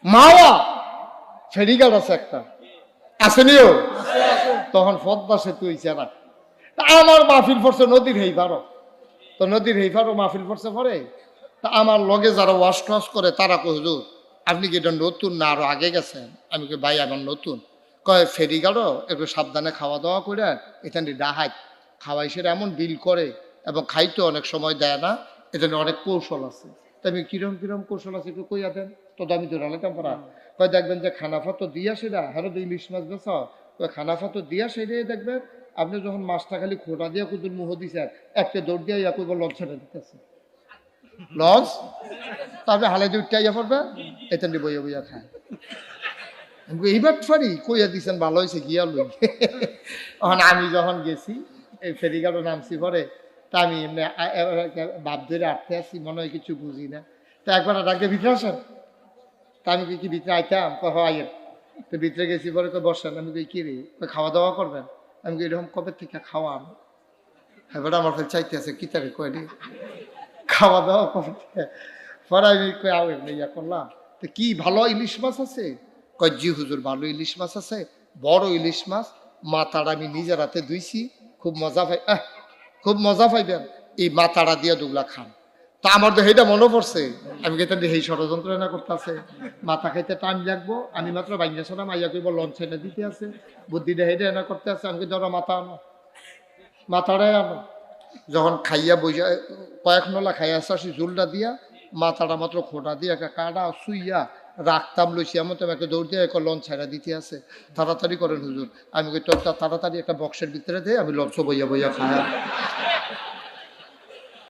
মাওয়া ফেরিঘাট আছে একটা, আসেনিও তখন পদ্মা সেতু হইছে না। আমার মাহফিল পড়ছে নদীর হেই পারো, তো নদীর হেই পারো মাহফিল পড়ছে পরে। তা আমার লগে যারা ওয়াশ টস করে তারা কই হুজুর আপনি কি এটা নতুন না আরো আগে গেছেন? আমি কই ভাই আমার নতুন। কয় ফেরিঘাটও একটু সাবধানে খাওয়া দাওয়া করে, এখানে ডাহাই খাওয়াই সেটা এমন বিল করে এবং খাইতে অনেক সময় দেয় না, এখানে অনেক কৌশল আছে। তা আমি কিরম কিরম কৌশল আছে একটু কইয়া দেন, তো আমি তো রালাইতাম পারা। কয় দেখবেন যে খানাফা তো দিয়া সেটা হ্যাঁ ইলিশ মাছ বেছ, খানাফা তো দিয়া সেটাই দেখবেন আপনি যখন মাছটা খালি খোটা দিয়া কুদুর মুহ দিছেন একটা দৌড় দিয়া ইয়া করবো লঞ্চ ছেড়ে দিতেছে লঞ্চ, তারপরে হালে দুইটা ইয়া পড়বে এতেন বইয়া বইয়া খায়। এইবার ফারি কইয়া দিচ্ছেন ভালো হয়েছে গিয়া লই। তখন আমি যখন গেছি এই ফেরিঘাটও নামছি পরে, তা আমি এমনি বাপ ধরে আটতে আসি মনে হয় কিছু বুঝি না। তা একবার ডাকে ভিতরে আসেন, তা আমি কি ভিতরে আইতাম আইয়ের, তো ভিতরে গেছি পরে বসেন। আমি কই কি রে, খাওয়া দাওয়া করবেন? আমি এরকম কবে থেকে খাওয়ান? এবার আমার ফের চাইতে আছে কি তারে কয়নি খাওয়া দাওয়া কবে থেকে? পরে আমি কই আও এমনি ইয়া করলাম, তো কি ভালো ইলিশ মাছ আছে? কয় জি হুজুর ভালো ইলিশ মাছ আছে, বড় ইলিশ মাছ, মাথাটা আমি নিজের হাতে ধুইছি, খুব মজা পাই, খুব মজা পাইবেন এই মাথাটা দিয়ে দুগলা খান। তা আমার তো সেইটা মনে পড়ছে, আমি কেতেন সেই ষড়যন্ত্র না করতে আছে, মাথা খাইতে টাইম লাগবো, আমি মাত্র বাইঙ্গা সালাম আইয়া কইব লঞ্চ এনে দিতে আছে, বুদ্ধিটা সেইটা এনে করতে আছে। আমি ধরো মাথা আনো, মাথাটাই আনো। যখন খাইয়া বইয়া কয়েক নলা খাইয়া আসি ঝুলটা দিয়া মাথাটা মাত্র খোটা দিয়ে একটা কাটা শুইয়া রাখতাম লইছি এমন তো একটা দৌড় দিয়ে একটা লঞ্চ ছাড়া দিতে আছে, তাড়াতাড়ি করেন হুজুর। আমি কই তোর তাড়াতাড়ি একটা বক্সের ভিতরে দিয়ে আমি লঞ্চ বইয়া বইয়া খায়া